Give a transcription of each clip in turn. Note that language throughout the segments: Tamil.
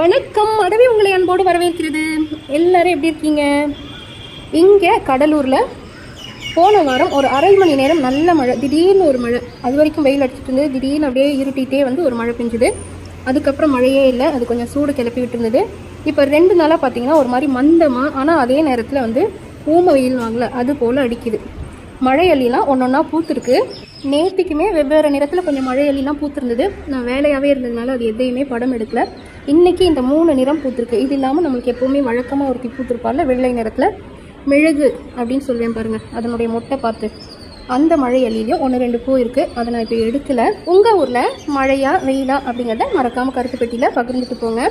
வணக்கம். அடவே உங்களை அன்போடு வரவேற்கிறது. எல்லாரும் எப்படி இருக்கீங்க? இங்கே கடலூரில் போன வாரம் ஒரு அரை மணி நேரம் நல்ல மழை, திடீர்னு ஒரு மழை. அது வரைக்கும் வெயில் அடிச்சுட்டு இருந்தது. திடீர்னு அப்படியே இருட்டிகிட்டே வந்து ஒரு மழை பெஞ்சுது. அதுக்கப்புறம் மழையே இல்லை, அது கொஞ்சம் சூடு கிளப்பி விட்டு இருந்தது. இப்போ 2 நாளாக பார்த்தீங்கன்னா ஒரு மாதிரி மந்தமாக, ஆனால் அதே நேரத்தில் வந்து ஊம வெயில் வாங்கல அது போல் அடிக்குது. மழை அள்ளிலாம் ஒன்றொன்னா பூத்துருக்கு. நேற்றுக்குமே வெவ்வேறு நிறத்தில் கொஞ்சம் மழை அள்ளிலாம் பூத்துருந்தது. நான் வேலையாகவே இருந்ததுனால அது எதையுமே படம் எடுக்கல. இன்றைக்கி இந்த 3 நிறம் பூத்துருக்கு. இது இல்லாமல் நம்மளுக்கு எப்போவுமே வழக்கமாக ஒருத்தி பூத்துருப்பார்ல வெள்ளை நிறத்தில், மெழுகு அப்படின்னு சொல்லுவேன் பாருங்கள், அதனுடைய மொட்டை பார்த்து அந்த மழை அள்ளிலையும் 1-2 பூ இருக்குது. அதை நான் இப்போ எடுக்கலை. உங்கள் ஊரில் மழையா வெயிலா அப்படிங்கிறத மறக்காமல் கருத்து பெட்டியில் பகிர்ந்துட்டு போங்க.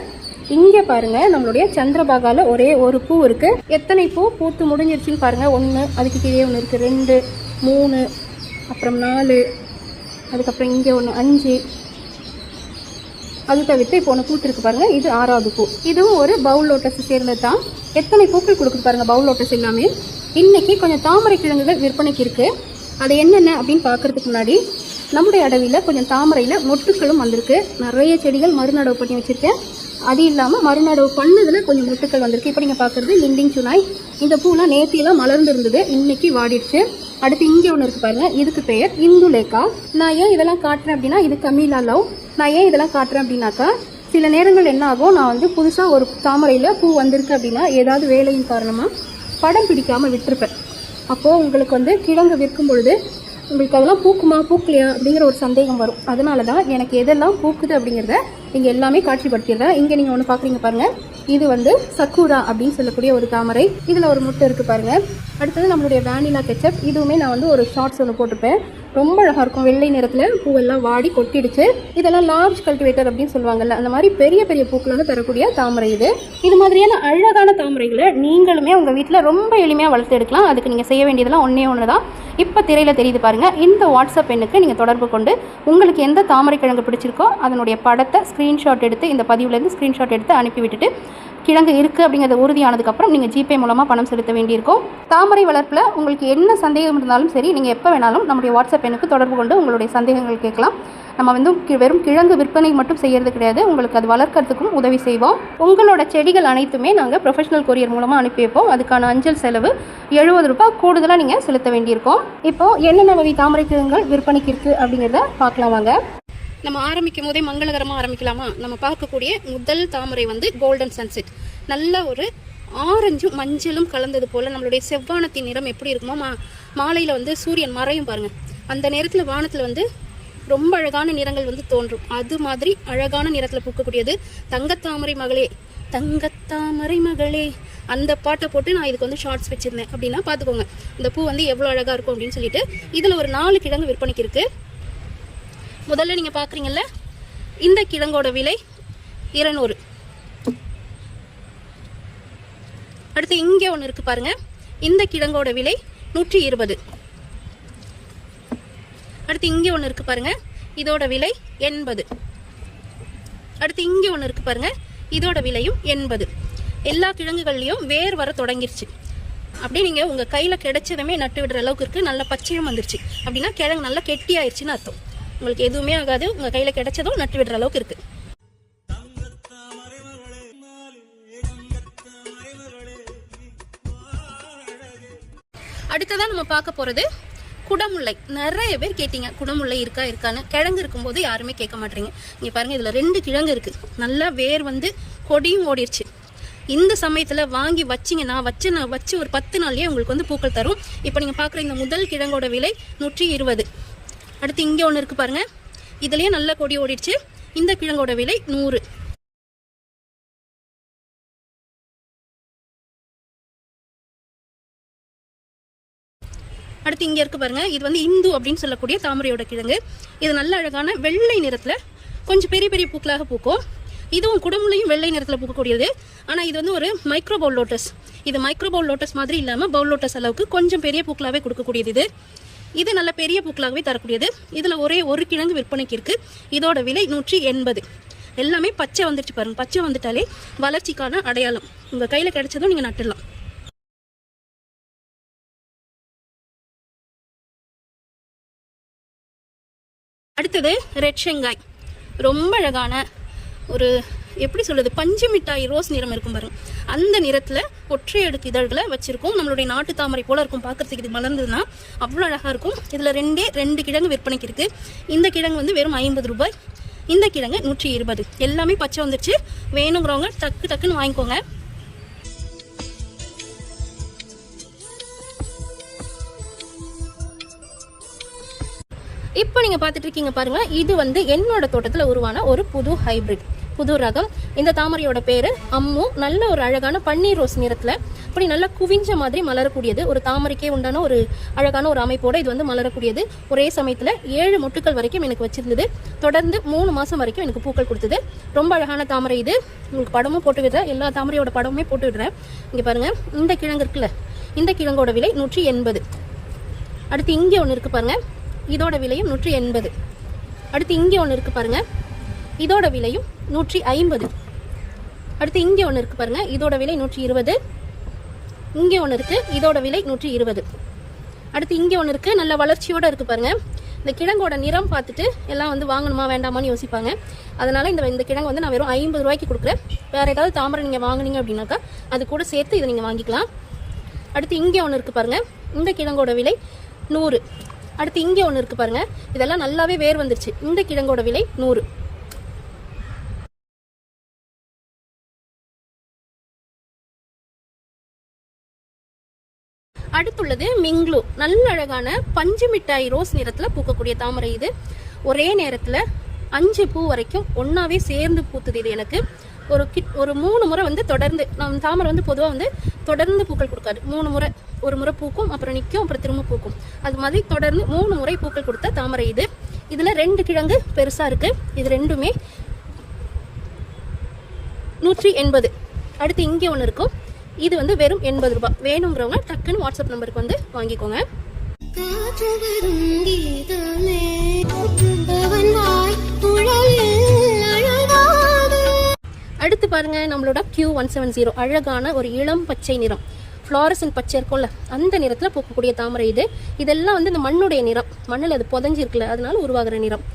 இங்கே பாருங்கள், நம்மளுடைய சந்திரபாகாவில் ஒரே ஒரு பூ இருக்குது. எத்தனை பூ பூத்து முடிஞ்சிருச்சுன்னு பாருங்கள். 1, அதுக்கு கீழே 1 இருக்குது, 2, 3, அப்புறம் 4, அதுக்கப்புறம் இங்கே 1, 5. அது தவிர்த்து இப்போ 1 பூத்து இருக்குது பாருங்கள். இது 6வது பூ. இதுவும் ஒரு பவுல் லோட்டஸ் சேர்ந்தது தான். எத்தனை பூக்கள் கொடுக்குது பாருங்கள் பவுல் லோட்டஸ் எல்லாமே. இன்றைக்கி கொஞ்சம் தாமரை கிழங்குகள் விற்பனைக்கு இருக்குது. அது என்னென்ன அப்படின்னு பார்க்குறதுக்கு முன்னாடி நம்முடைய அடவியில் கொஞ்சம் தாமரையில் மொட்டுக்களும் வந்திருக்கு. நிறைய செடிகள் மறுநடவு பண்ணி வச்சுருக்கேன். அது இல்லாமல் மறுநடவு பண்ணதில் கொஞ்சம் மொட்டுக்கள் வந்திருக்கு. இப்போ நீங்கள் பார்க்குறது லிண்டிங் சுனாய். இந்த பூலாம் நேற்றியெல்லாம் மலர்ந்து இருந்தது, இன்றைக்கி வாடிடுச்சு. அடுத்து இங்கே ஒன்று இருக்குது பாருங்கள், இதுக்கு பெயர் இந்துலேக்கா. நான் ஏன் இதெல்லாம் காட்டுறேன் அப்படின்னா, இது கமீலா லவ். நான் ஏன் இதெல்லாம் காட்டுறேன் அப்படின்னாக்கா, சில நேரங்கள் என்ன ஆகும், நான் வந்து புதுசாக ஒரு தாமரையில் பூ வந்திருக்கு அப்படின்னா ஏதாவது வேலையின் காரணமாக படம் பிடிக்காமல் விட்டுருப்பேன். அப்போது உங்களுக்கு வந்து கிழங்கு விற்கும் பொழுது உங்களுக்கு அதெல்லாம் பூக்குமா பூக்கலையா அப்படிங்கிற ஒரு சந்தேகம் வரும். அதனால தான் எனக்கு எதெல்லாம் பூக்குது அப்படிங்கிறத இங்கே எல்லாமே காட்சிப்படுத்திடுறேன். இங்கே நீங்கள் ஒன்று பார்க்குறீங்க பாருங்கள், இது வந்து சக்கூரா அப்படின்னு சொல்லக்கூடிய ஒரு தாமரை. இதில் ஒரு முட்டை இருக்குது பாருங்கள். அடுத்தது நம்மளுடைய வேனிலா கெச்சப். இதுவுமே நான் வந்து ஒரு ஷார்ட்ஸ் ஒன்று போட்டிருப்பேன். ரொம்ப அழகாக இருக்கும், வெள்ளை நிறத்தில் பூவெல்லாம் வாடி கொட்டிடுச்சு. இதெல்லாம் லார்ஜ் கல்டிவேட்டர் அப்படின்னு சொல்லுவாங்கல்ல, அந்த மாதிரி பெரிய பெரிய பூக்களை தரக்கூடிய தாமரை இது. இது மாதிரியான அழகான தாமரைகளை நீங்களுமே உங்கள் வீட்டில் ரொம்ப எளிமையாக வளர்த்து எடுக்கலாம். அதுக்கு நீங்கள் செய்ய வேண்டியதெல்லாம் ஒன்று தான். இப்போ திரையில் தெரியுது பாருங்கள், இந்த வாட்ஸ்அப் எண்ணுக்கு நீங்கள் தொடர்பு கொண்டு உங்களுக்கு எந்த தாமரை கிழங்கு பிடிச்சிருக்கோ அதனுடைய படத்தை ஸ்க்ரீன்ஷாட் எடுத்து, இந்த பதிவுலேருந்து ஸ்க்ரீன்ஷாட் எடுத்து அனுப்பி விட்டுட்டு, கிழங்கு இருக்குது அப்படிங்கிறது உறுதியானதுக்கப்புறம் நீங்கள் ஜிபே மூலமாக பணம் செலுத்த வேண்டியிருக்கும். தாமரை வளர்ப்பில் உங்களுக்கு என்ன சந்தேகம் இருந்தாலும் சரி, நீங்கள் எப்போ வேணாலும் நம்முடைய வாட்ஸ்அப் எண்ணுக்கு தொடர்பு கொண்டு உங்களுடைய சந்தேகங்கள் கேட்கலாம். நம்ம வந்து வெறும் கிழங்கு விற்பனை மட்டும் செய்கிறது கிடையாது, உங்களுக்கு அது வளர்க்கறதுக்கும் உதவி செய்வோம். உங்களோட செடிகள் அனைத்துமே நாங்கள் ப்ரொஃபஷனல் கொரியர் மூலமாக அனுப்பி வைப்போம். அதுக்கான அஞ்சல் செலவு 70 ரூபாய் கூடுதலாக நீங்கள் செலுத்த வேண்டியிருக்கும். இப்போது என்னென்ன வகை தாமரை கிழங்குகள் விற்பனைக்கு இருக்குது அப்படிங்கிறத பார்க்கலாம் வாங்க. நம்ம ஆரம்பிக்கும் போதே மங்களகரமாக ஆரம்பிக்கலாமா? நம்ம பார்க்கக்கூடிய முதல் தாமரை வந்து கோல்டன் சன்செட். நல்ல ஒரு ஆரஞ்சு மஞ்சளும் கலந்தது போல் நம்மளுடைய செவ்வானத்தின் நிறம் எப்படி இருக்குமோ, மாலையில் வந்து சூரியன் மறையும் பாருங்கள், அந்த நேரத்தில் வானத்தில் வந்து ரொம்ப அழகான நிறங்கள் வந்து தோன்றும். அது மாதிரி அழகான நிறத்தில் பூக்கக்கூடியது தங்கத்தாமரை மகளே, தங்கத்தாமரை மகளே, அந்த பாட்டை போட்டு நான் இதுக்கு வந்து ஷார்ட்ஸ் வச்சுருந்தேன். அப்படின்னா பார்த்துக்கோங்க இந்த பூ வந்து எவ்வளோ அழகாக இருக்கும் அப்படின்னு சொல்லிட்டு. இதில் ஒரு 4 கிழங்கு விற்பனைக்கு இருக்குது. முதல்ல நீங்கள் பார்க்குறீங்கல்ல, இந்த கிழங்கோட விலை 200. அடுத்து இங்கே ஒன்று இருக்குது பாருங்கள், இந்த கிழங்கோட விலை 120. அடுத்து இங்கே ஒன்று இருக்குது பாருங்கள், இதோட விலை 80. அடுத்து இங்கே ஒன்று இருக்குது பாருங்கள், இதோட விலையும் 80. எல்லா கிழங்குகள்லையும் வேர் வர தொடங்கிருச்சு. அப்படியே நீங்கள் உங்கள் கையில் கிடைச்சதுமே நட்டு விடுற அளவுக்கு இருக்குது. நல்ல பச்சையும் வந்துருச்சு அப்படின்னா கிழங்கு நல்லா கெட்டி ஆயிடுச்சுன்னு அர்த்தம். உங்களுக்கு எதுவுமே ஆகாது, உங்கள் கையில் கிடைச்சதும் நட்டு விடுற அளவுக்கு இருக்குது. அடுத்ததான் நம்ம பார்க்க போகிறது குடமுல்லை. நிறைய பேர் கேட்டீங்க குடமுல்லை இருக்கான்னு. கிழங்கு இருக்கும்போது யாருமே கேட்க மாட்டீங்க. இங்கே பாருங்கள், இதில் 2 கிழங்கு இருக்குது. நல்லா வேர் வந்து கொடியும் ஓடிடுச்சு. இந்த சமயத்தில் வாங்கி வச்சிங்கன்னா வச்சு ஒரு 10 நாள்லேயே உங்களுக்கு வந்து பூக்கள் தரும். இப்போ நீங்கள் பார்க்குற இந்த முதல் கிழங்கோட விலை 120. அடுத்து இங்கே ஒன்று இருக்குது பாருங்கள், இதுலேயே நல்ல கொடி ஓடிடுச்சு. இந்த கிழங்கோட விலை 100. அடுத்து இங்கே இருக்குது பாருங்கள், இது வந்து இந்து அப்படின்னு சொல்லக்கூடிய தாமரையோட கிழங்கு. இது நல்ல அழகான வெள்ளை நிறத்தில் கொஞ்சம் பெரிய பெரிய பூக்களாக பூக்கும். இதுவும் குடமுலையும் வெள்ளை நிறத்தில் பூக்கக்கூடியது. ஆனால் இது வந்து ஒரு மைக்ரோ பவுல் லோட்டஸ். இது மைக்ரோ பவுல் லோட்டஸ் மாதிரி இல்லாமல் பவுல் லோட்டஸ் அளவுக்கு கொஞ்சம் பெரிய பூக்களாகவே கொடுக்கக்கூடியது. இது நல்ல பெரிய பூக்களாகவே தரக்கூடியது. இதில் ஒரே ஒரு கிழங்கு விற்பனைக்கு இருக்குது. இதோட விலை 180. எல்லாமே பச்சை வந்துடுச்சு பாருங்கள். பச்சை வந்துட்டாலே வளர்ச்சிக்கான அடையாளம். உங்கள் கையில் கிடைச்சதும் நீங்கள் நட்டுடலாம். அடுத்தது ரெட் ஷெங்காய். ரொம்ப அழகான ஒரு எப்படி சொல்றது, பஞ்சு மிட்டாய் ரோஸ் நிறம் இருக்கும் பாருங்க, அந்த நிறத்தில் ஒற்றை அடுக்கு இதழ்களை வச்சிருக்கோம். நம்மளுடைய நாட்டு தாமரை போல இருக்கும் பார்க்கறதுக்கு. இது மலர்ந்ததுன்னா அவ்வளோ அழகாக இருக்கும். இதில் ரெண்டு கிழங்கு விற்பனைக்கு இருக்கு. இந்த கிழங்கு வந்து வெறும் 50 ரூபாய், இந்த கிழங்கு 120. எல்லாமே பச்சை வந்துருச்சு. வேணுங்கிறவங்க டக்குன்னு வாங்கிக்கோங்க. இப்போ நீங்கள் பார்த்துட்டு இருக்கீங்க பாருங்க, இது வந்து என்னோட தோட்டத்தில் உருவான ஒரு புது ஹைபிரிட், புது ரகம். இந்த தாமரையோட பேரு அம்மு. நல்ல ஒரு அழகான பன்னீர் ரோஸ் நிறத்தில் அப்படி நல்லா குவிஞ்ச மாதிரி மலரக்கூடியது. ஒரு தாமரைக்கே உண்டான ஒரு அழகான ஒரு அமைப்போட இது வந்து மலரக்கூடியது. ஒரே சமயத்தில் 7 மொட்டுக்கள் வரைக்கும் எனக்கு வச்சிருந்தது. தொடர்ந்து 3 மாதம் வரைக்கும் எனக்கு பூக்கள் கொடுத்தது. ரொம்ப அழகான தாமரை இது. உங்களுக்கு படமும் போட்டு விடுறேன், எல்லா தாமரையோட படமுமே போட்டு விடுறேன். இங்கே பாருங்க, இந்த கிழங்கு இருக்குல்ல, இந்த கிழங்கோட விலை 180. அடுத்து இங்கே ஒன்று இருக்கு பாருங்க, இதோட விலையும் 180. அடுத்து இங்கே ஒன்று இருக்கு பாருங்க, இதோட விலையும் 150. அடுத்து இங்கே ஒன்று இருக்கு பாருங்க, இதோட விலை 120. இங்கே ஒன்று இருக்கு, இதோட விலை 120. அடுத்து இங்கே ஒன்று இருக்கு, நல்ல வளர்ச்சியோட இருக்கு பாருங்க. இந்த கிழங்கோட நிறம் பார்த்துட்டு எல்லாம் வந்து வாங்கணுமா வேண்டாமான்னு யோசிப்பாங்க. அதனால இந்த கிழங்கு வந்து நான் வெறும் 50 ரூபாய்க்கு கொடுக்குறேன். வேற ஏதாவது தாமரை நீங்கள் வாங்கினீங்க அப்படின்னாக்கா அது கூட சேர்த்து இதை நீங்கள் வாங்கிக்கலாம். அடுத்து இங்கே ஒன்று இருக்கு பாருங்க, இந்த கிழங்கோட விலை 100. அடுத்து இங்கே ஒன்று இருக்கு பாருங்க, இதெல்லாம் நல்லாவே வேர் வந்துருச்சு. இந்த கிழங்கோட விலை 100. அடுத்துள்ளது மிங்க்ளூ. நல்ல அழகான பஞ்சு மிட்டாய் ரோஸ் நிறத்தில் பூக்கக்கூடிய தாமரை இது. ஒரே நேரத்தில் 5 பூ வரைக்கும் ஒன்னாவே சேர்ந்து பூத்துது. இது எனக்கு ஒரு 3 முறை வந்து தொடர்ந்து, நம்ம தாமரை வந்து பொதுவாக வந்து தொடர்ந்து பூக்கள் கொடுக்காது. 3 முறை, ஒரு முறை பூக்கும், அப்புறம் நிற்கும், அப்புறம் திரும்ப பூக்கும். அது மாதிரி தொடர்ந்து 3 முறை பூக்கள் கொடுத்த தாமரை இது. இதில் 2 கிழங்கு பெருசாக இருக்கு. இது ரெண்டுமே 180. அடுத்து இங்கே ஒன்று இருக்கும், இது வந்து வெறும் 80 ரூபாய். வேணுங்கிறவங்க டக்குன்னு வாட்ஸ்அப் நம்பருக்கு வந்து வாங்கிக்கோங்க. அடுத்து பாருங்க, நம்மளோட Q170. அழகான ஒரு இளம் பச்சை நிறம், ஃப்ளாரசன் பச்சை இருக்கும்ல, அந்த நிறத்தில் பூக்கக்கூடிய தாமரை இது. இதெல்லாம் வந்து இந்த மண்ணுடைய நிறம், மண்ணில் அது புதஞ்சிருக்குல்ல, அதனால உருவாகிற நிறம்.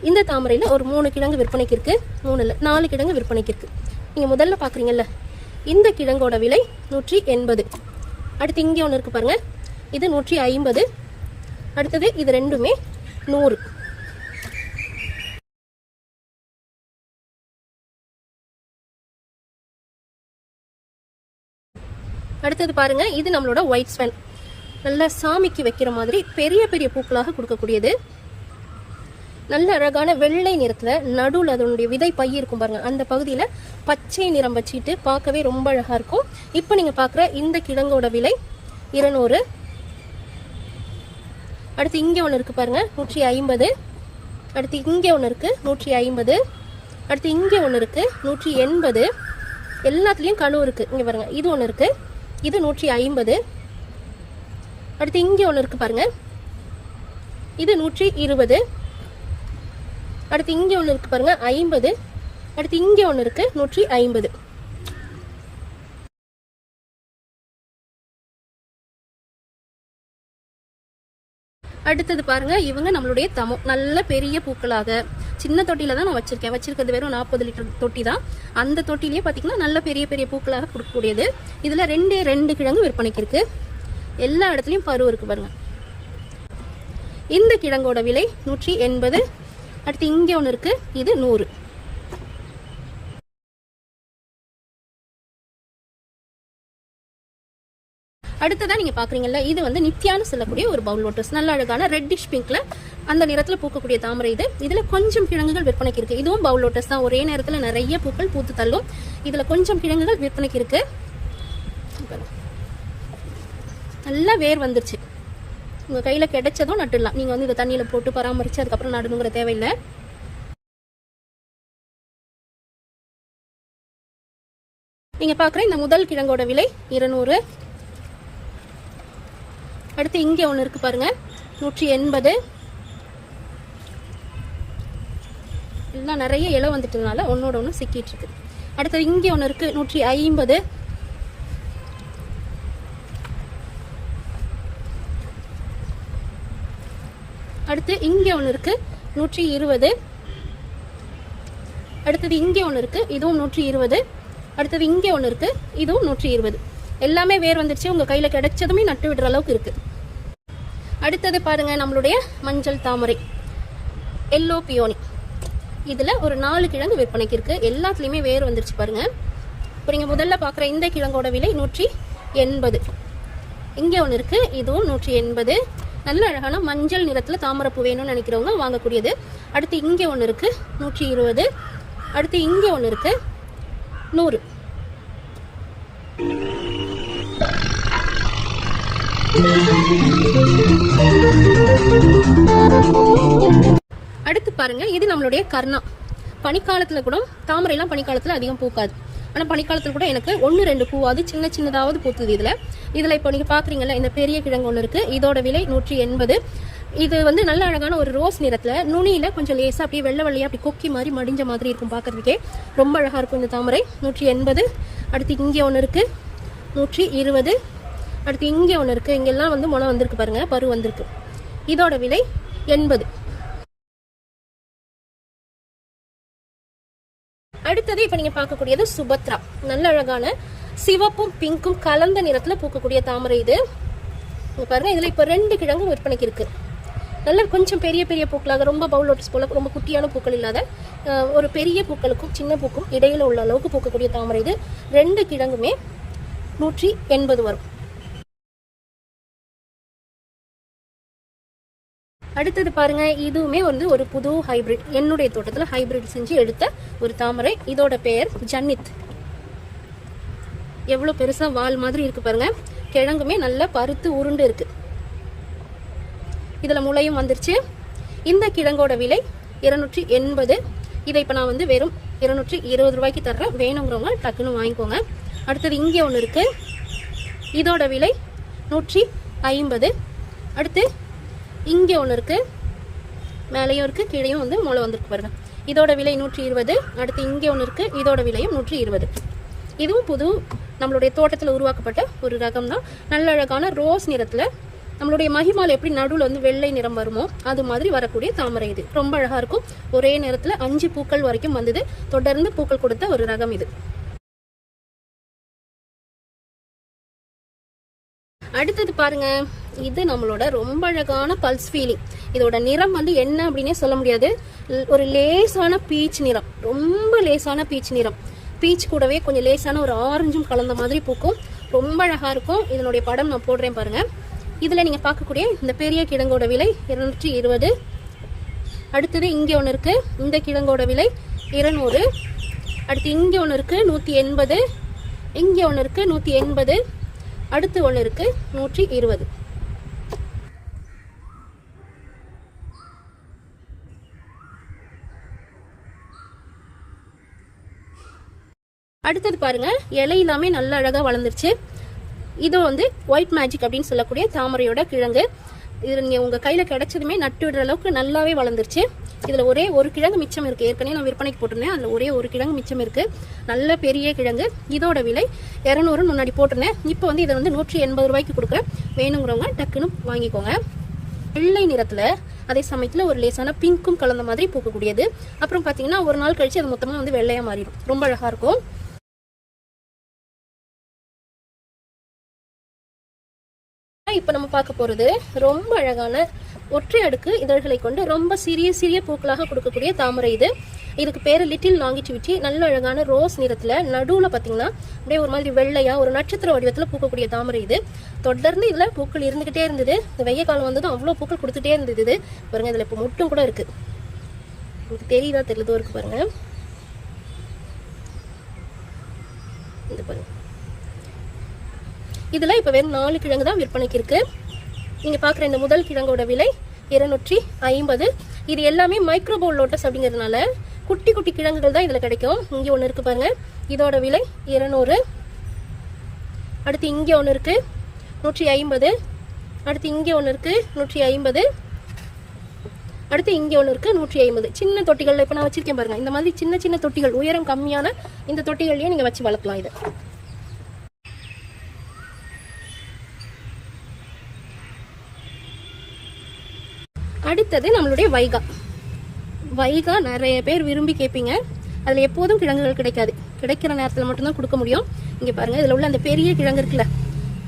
இந்த தாமரையில் ஒரு 3 கிழங்கு விற்பனைக்கு இருக்கு, 3 இல்லை 4 கிழங்கு விற்பனைக்கு இருக்கு. நீங்கள் முதல்ல பார்க்குறீங்கல்ல, இந்த கிழங்கோட விலை 180. அடுத்து இங்கே ஒன்று இருக்கு பாருங்க, இது 150. அடுத்தது இது ரெண்டுமே 100. அடுத்தது பாருங்க, இது நம்மளோட ஒயிட் ஸ்வென். நல்ல சாமிக்கு வைக்கிற மாதிரி பெரிய பெரிய பூக்களாக கொடுக்கக்கூடியது. நல்ல அழகான வெள்ளை நிறத்தில் நடுவில் அதனுடைய விதை பை இருக்கும் பாருங்க, அந்த பகுதியில் பச்சை நிறம் வச்சுட்டு பார்க்கவே ரொம்ப அழகாக இருக்கும். இப்போ நீங்கள் பார்க்குற இந்த கிழங்கோட விலை 200. அடுத்து இங்கே ஒன்று இருக்குது பாருங்க, 150. அடுத்து இங்கே ஒன்று இருக்குது 150. அடுத்து இங்கே ஒன்று இருக்குது 180. எல்லாத்துலேயும் கணு இருக்குது. இங்கே பாருங்க, இது ஒன்று இருக்குது, இது 150. அடுத்து இங்கே ஒன்று இருக்குது பாருங்க, இது 120. அடுத்து இங்கே ஒன்று இருக்குது பாருங்க 50. அடுத்து இங்கே ஒன்று இருக்கு 150. அடுத்தது பாருங்க, இவங்க நம்மளுடைய தமோ. நல்ல பெரிய பூக்களாக சின்ன தொட்டியில தான் நான் வச்சிருக்கிறது வெறும் 40 லிட்டர் தொட்டி தான். அந்த தொட்டிலேயே பார்த்தீங்கன்னா நல்ல பெரிய பெரிய பூக்களாக கொடுக்கக்கூடியது. இதில் 2 கிழங்கு விற்பனைக்கு இருக்கு. எல்லா இடத்துலையும் பருவம் இருக்கு பாருங்க. இந்த கிழங்கோட விலை 180. அடுத்து இங்கே ஒன்று இருக்கு, இது 100. அடுத்ததான் நீங்க பாக்குறீங்கல்ல, இது வந்து நித்யான்னு சொல்லக்கூடிய ஒரு பவுல் லோட்டஸ். நல்ல அழகான ரெட்டிஷ் பிங்க்ல அந்த நிறத்துல பூக்கக்கூடிய தாமரை இது. இதுல கொஞ்சம் கிழங்குகள் விற்பனைக்கு இருக்கு. இதுவும் பவுல் லோட்டஸ் தான். ஒரே நேரத்துல நிறைய பூக்கள் பூத்து தள்ளும். இதுல கொஞ்சம் கிழங்குகள் விற்பனைக்கு இருக்கு. நல்லா வேர் வந்துருச்சு. உங்க கையில கிடைச்சதும் நட்டுடலாம். நீங்க வந்து இதை தண்ணியில போட்டு பராமரிச்சு அதுக்கப்புறம் நடணுங்கிற தேவையில்லை. நீங்க பாக்குற இந்த முதல் கிழங்கோட விலை 200. அடுத்து இங்கே ஒன்று இருக்கு பாருங்க, 180. எல்லாம் நிறைய இலை வந்துட்டதுனால ஒன்னோட ஒன்று சிக்கிட்டு இருக்கு. அடுத்தது இங்கே ஒன்று இருக்கு 150. அடுத்து இங்கே ஒன்று இருக்கு 120. அடுத்தது இங்கே ஒன்று இருக்குது, இதுவும் 120. அடுத்தது இங்கே ஒன்று இருக்குது, இதுவும் 120. எல்லாமே வேர் வந்துருச்சு. உங்கள் கையில் கிடைச்சதுமே நட்டு விடுற அளவுக்கு இருக்குது. அடுத்தது பாருங்கள், நம்மளுடைய மஞ்சள் தாமரை எல்லோ பியோனி. இதில் ஒரு 4 கிழங்கு விற்பனைக்கு இருக்குது. எல்லாத்துலேயுமே வேர் வந்துருச்சு பாருங்கள். இப்போ நீங்கள் முதல்ல பார்க்குற இந்த கிழங்கோட விலை 180. இங்கே ஒன்று இருக்குது, இதுவும் 180. நல்ல அழகான மஞ்சள் நிறத்தில் தாமரைப்பூ வேணும்னு நினைக்கிறவங்க வாங்கக்கூடியது. அடுத்து இங்கே ஒன்று இருக்குது, 120. அடுத்து இங்கே ஒன்று இருக்குது, 100. அடுத்து பாருங்க, இது நம்மளுடைய கர்ணா. பனிக்காலத்தில் கூட தாமரைலாம் பனிக்காலத்தில் அதிகம் பூக்காது. ஆனால் பனிக்காலத்தில் கூட எனக்கு 1-2 பூவாது சின்ன சின்னதாவது பூத்துது. இதில் இப்போ நீங்கள் பார்க்குறீங்கல்ல, இந்த பெரிய கிழங்கு ஒன்று இருக்குது. இதோட விலை 180. இது வந்து நல்ல அழகான ஒரு ரோஸ் நிறத்தில், நுனியில் கொஞ்சம் லேசாக அப்படியே வெள்ளை வெள்ளையாக அப்படி கொக்கி மாதிரி மடிஞ்ச மாதிரி இருக்கும். பார்க்குறதுக்கே ரொம்ப அழகாக இருக்கும் இந்த தாமரை. 180. அடுத்து இங்கே ஒன்று இருக்குது, 120. அடுத்து இங்கே ஒன்று இருக்குது. இங்கெல்லாம் வந்து முளை வந்திருக்கு பாருங்கள், பரு வந்திருக்கு. இதோட விலை 80. அடுத்தது இப்போ நீங்கள் பார்க்கக்கூடியது சுபத்ரா. நல்ல அழகான சிவப்பும் பிங்க்கும் கலந்த நிறத்தில் பூக்கக்கூடிய தாமரை இது. பாருங்க, இதில் இப்போ 2 கிழங்கு விற்பனைக்கு இருக்கு. நல்ல கொஞ்சம் பெரிய பெரிய பூக்களாக, ரொம்ப பவுல் லோட்டஸ் போல ரொம்ப குட்டியான பூக்கள் இல்லாத ஒரு பெரிய பூக்களுக்கும் சின்ன பூக்கும் இடையில உள்ள அளவுக்கு பூக்கக்கூடிய தாமரை இது. 2 கிழங்குமே 180 வரும். அடுத்தது பாருங்க, இதுவுமே வந்து ஒரு புது ஹைபிரிட். என்னுடைய தோட்டத்தில் ஹைபிரிட் செஞ்சு எடுத்த ஒரு தாமரை. இதோட பெயர் ஜன்னித். எவ்வளோ பெருசாக வால் மாதிரி இருக்கு பாருங்க. கிழங்குமே நல்லா பருத்து உருண்டு இருக்கு. இதில் முளையும் வந்துருச்சு. இந்த கிழங்கோட விலை 280. இதை இப்போ நான் வந்து வெறும் 220 ரூபாய்க்கு தர்றேன். வேணுங்கிறவங்க டக்குன்னு வாங்கிக்கோங்க. அடுத்தது இங்கே ஒன்று இருக்கு. இதோட விலை 150. அடுத்து இங்கே ஒன்று இருக்கு, மேலேயும் இருக்கு, கீழேயும் வந்து முளை வந்துருக்கு பாருங்க. இதோட விலை 120. அடுத்து இங்கே ஒன்று இருக்கு, இதோட விலையும் 120. இதுவும் புது நம்மளுடைய தோட்டத்தில் உருவாக்கப்பட்ட ஒரு ரகம் தான். நல்ல அழகான ரோஸ் நிறத்தில், நம்மளுடைய மகிமால் எப்படி நடுவில் வந்து வெள்ளை நிறம் வருமோ அது மாதிரி வரக்கூடிய தாமரை இது. ரொம்ப அழகாக இருக்கும். ஒரே நேரத்தில் 5 பூக்கள் வரைக்கும் வந்தது. தொடர்ந்து பூக்கள் கொடுத்த ஒரு ரகம் இது. அடுத்தது பாருங்க, இது நம்மளோட ரொம்ப அழகான பல்ஸ் ஃபீலிங். இதோட நிறம் வந்து என்ன அப்படின்னே சொல்ல முடியாது. ஒரு லேசான பீச் நிறம், ரொம்ப லேசான பீச் நிறம். பீச் கூடவே கொஞ்சம் லேசான ஒரு ஆரஞ்சும் கலந்த மாதிரி பூக்கும். ரொம்ப அழகா இருக்கும். இதனுடைய படம் நான் போடுறேன் பாருங்க. இதுல நீங்க பார்க்கக்கூடிய இந்த பெரிய கிழங்கோட விலை 220. அடுத்தது இங்கே ஒன்று இருக்கு, இந்த கிழங்கோட விலை 200. அடுத்து இங்கே ஒன்று இருக்கு 180. இங்கே ஒன்று இருக்கு 180. அடுத்து ஒன்று இருக்கு 120. அடுத்தது பாருங்க, இலை எல்லாமே நல்ல அழகா வளர்ந்துருச்சு. இது வந்து ஒயிட் மேஜிக் அப்படின்னு சொல்லக்கூடிய தாமரையோட கிழங்கு. இது நீங்க உங்க கையில கிடைச்சதுமே நட்டு விடுற அளவுக்கு நல்லாவே வளர்ந்துருச்சு. இதுல ஒரே ஒரு கிழங்கு மிச்சம் இருக்கு. ஏற்கனவே நான் விற்பனைக்கு போட்டிருந்தேன், அதுல ஒரே ஒரு கிழங்கு மிச்சம் இருக்கு. நல்ல பெரிய கிழங்கு. இதோட விலை 200 முன்னாடி போட்டிருந்தேன். இப்போ வந்து இதை வந்து 180 ரூபாய்க்கு கொடுக்குறேன். வேணுங்கிறவங்க டக்குன்னு வாங்கிக்கோங்க. வெள்ளை நிறத்துல அதே சமயத்துல ஒரு லேசான பிங்க்கும் கலந்த மாதிரி பூக்கக்கூடியது. அப்புறம் பாத்தீங்கன்னா ஒரு நாள் கழிச்சு அது மொத்தமா வந்து வெள்ளையா மாறிடும். ரொம்ப அழகா இருக்கும். இப்ப நம்ம பார்க்க போறது ரொம்ப அழகான ஒற்றை அடுக்கு இதழ்களை கொண்டு ரொம்ப சிறிய சிறிய பூக்களாக கொடுக்கக்கூடிய தாமரை இது. இதுக்கு பேரு லிட்டில் லாங்கிட்டிவிட்டி. நல்ல அழகான ரோஸ் நிறத்துல நடுவுல பாத்தீங்கன்னா அப்படியே ஒரு மாதிரி வெள்ளையா ஒரு நட்சத்திர வடிவத்துல பூக்கக்கூடிய தாமரை இது. தொடர்ந்து இதுல பூக்கள் இருந்துகிட்டே இருந்தது. இந்த வெய்ய காலம் வந்ததும் அவ்வளவு பூக்கள் கொடுத்துட்டே இருந்தது. இது பாருங்க, இதுல இப்ப மொட்டும் கூட இருக்கு. உங்களுக்கு தெரியுதா தெரியதோ இருக்கு பாருங்க. இது பாருங்க, இதுல இப்ப வெறும் 4 கிழங்கு தான் விற்பனைக்கு இருக்கு. நீங்க பாக்குற இந்த முதல் கிழங்கோட விலை 250. இது எல்லாமே மைக்ரோ பவுல் லோட்டஸ் அப்படிங்கிறதுனால குட்டி குட்டி கிழங்குகள் தான் இதுல கிடைக்கும். இங்க ஒண்ணு இருக்கு பாருங்க, இதோட விலை 200. அடுத்து இங்க ஒண்ணு இருக்கு 150. அடுத்து இங்க ஒண்ணு இருக்கு 150. அடுத்து இங்க ஒண்ணு இருக்கு 150. சின்ன தொட்டிகள்ல இப்ப நான் வச்சிருக்கேன் பாருங்க. இந்த மாதிரி சின்ன சின்ன தொட்டிகள், உயரம் கம்மியான இந்த தொட்டிகள்லயே நீங்க வச்சு வளர்க்கலாம் இதை. அடுத்தது நம்மளுடைய வைகா. வைகா நிறைய பேர் விரும்பி கேட்பீங்க. அதில் எப்போதும் கிழங்குகள் கிடைக்காது, கிடைக்கிற நேரத்தில் மட்டும்தான் கொடுக்க முடியும். இங்கே பாருங்கள், இதில் உள்ள அந்த பெரிய கிழங்கு இருக்குல்ல,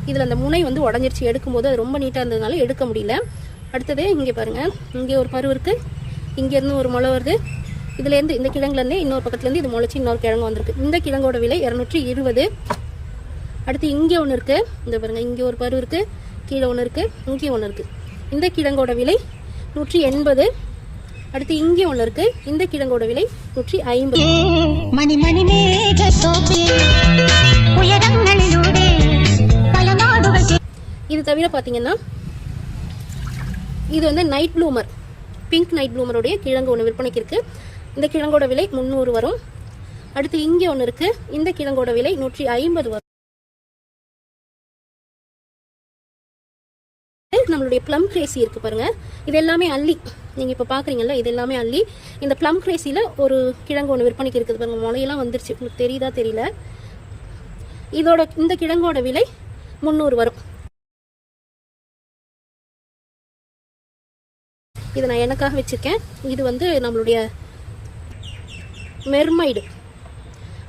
இதில் அந்த முனை வந்து உடஞ்சிருச்சு, எடுக்கும்போது அது ரொம்ப நீட்டாக இருந்ததுனால எடுக்க முடியல. அடுத்தது இங்கே பாருங்கள், இங்கே ஒரு பருவு இருக்குது, இங்கேருந்து ஒரு முளை வருது, இதுலேருந்து இந்த கிழங்குலேருந்தே இன்னொரு பக்கத்துலேருந்து இது முளைச்சி இன்னொரு கிழங்கு வந்திருக்கு. இந்த கிழங்கோட விலை 220. அடுத்து இங்கே ஒன்று இருக்குது, இந்த பாருங்கள், இங்கே ஒரு பருவு இருக்குது, கீழே ஒன்று இருக்குது, இங்கே ஒன்று இருக்குது. இந்த கிழங்கோட விலை 180. அடுத்து இங்கே ஒன்று இருக்குது, இந்த கிழங்கோட விலை 150. இது தவிர பார்த்தீங்கன்னா இது வந்து நைட் ப்ளூமர், பிங்க் நைட் ப்ளூமருடைய கிழங்கு ஒன்று விற்பனைக்கு இருக்குது. இந்த கிழங்கோட விலை 300 வரும். அடுத்து இங்கே ஒன்று இருக்குது, இந்த கிழங்கோட விலை 150 வரும். நம்மளுடைய ப்ளம் கிரேசி இருக்குது பாருங்கள், இது எல்லாமே அள்ளி, நீங்கள் இப்போ பார்க்குறீங்கல்ல, இது எல்லாமே அள்ளி. இந்த ப்ளம் கிரேசியில் ஒரு கிழங்கு ஒன்று விற்பனைக்கு இருக்குது பாருங்கள், முளையெல்லாம் வந்துருச்சு, உங்களுக்கு தெரியுதா தெரியல. இந்த கிழங்கோட விலை 300 வரும். இதை நான் எனக்காக வச்சுருக்கேன். இது வந்து நம்மளுடைய மெர்மைடு.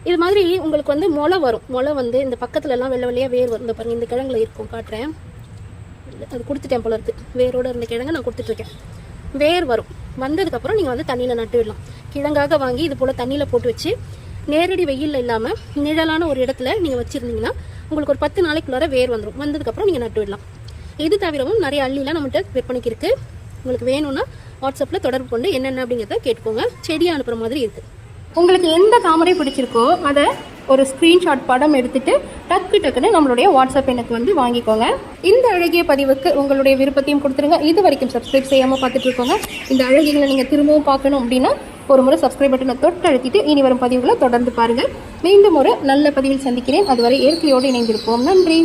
இது மாதிரி உங்களுக்கு வந்து முளை வரும். முளை வந்து இந்த பக்கத்துலலாம் வெள்ளை வெள்ளையாக வேர் வரும். இந்த பாருங்கள், இந்த கிழங்குல இருக்கும், காட்டுறேன். அது கொடுத்துட்டேன் போல இருக்குது, வேரோடு இருந்த கிழங்கு நான் கொடுத்துட்ருக்கேன். வேர் வரும், வந்ததுக்கப்புறம் நீங்கள் வந்து தண்ணியில் நட்டு விடலாம். கிழங்காக வாங்கி இது போல் தண்ணியில் போட்டு வச்சு நேரடி வெயிலில் இல்லாமல் நிழலான ஒரு இடத்துல நீங்கள் வச்சுருந்தீங்கன்னா உங்களுக்கு ஒரு 10 நாளைக்குள்ளார வேர் வந்துடும். வந்ததுக்கப்புறம் நீங்கள் நட்டு விடலாம். இது தவிரவும் நிறைய அள்ளிலாம் நம்மகிட்ட விற்பனைக்கு இருக்குது. உங்களுக்கு வேணும்னா வாட்ஸ்அப்பில் தொடர்பு கொண்டு என்னென்ன அப்படிங்கிறத கேட்டுக்கோங்க. செடியாக அனுப்புகிற மாதிரி இருக்குது. உங்களுக்கு எந்த தாமரை பிடிச்சிருக்கோ அதை ஒரு ஸ்க்ரீன்ஷாட் படம் எடுத்துட்டு டக்குன்னு நம்மளுடைய வாட்ஸ்அப் எனக்கு வந்து வாங்கிக்கோங்க. இந்த அழகிய பதிவுக்கு உங்களுடைய விருப்பத்தையும் கொடுத்துருங்க. இது வரைக்கும் சப்ஸ்கிரைப் செய்யாமல் பார்த்துட்டு இருக்கோங்க. இந்த அழகிகளை நீங்கள் திரும்பவும் பார்க்கணும் அப்படின்னா ஒரு முறை சப்ஸ்கிரைப் பட்டனை தொட்டு அழுத்திட்டு இனி வரும் பதிவுகளை தொடர்ந்து பாருங்கள். மீண்டும் ஒரு நல்ல பதிவில் சந்திக்கிறேன். அதுவரை இயற்கையோடு இணைந்திருப்போம். நன்றி.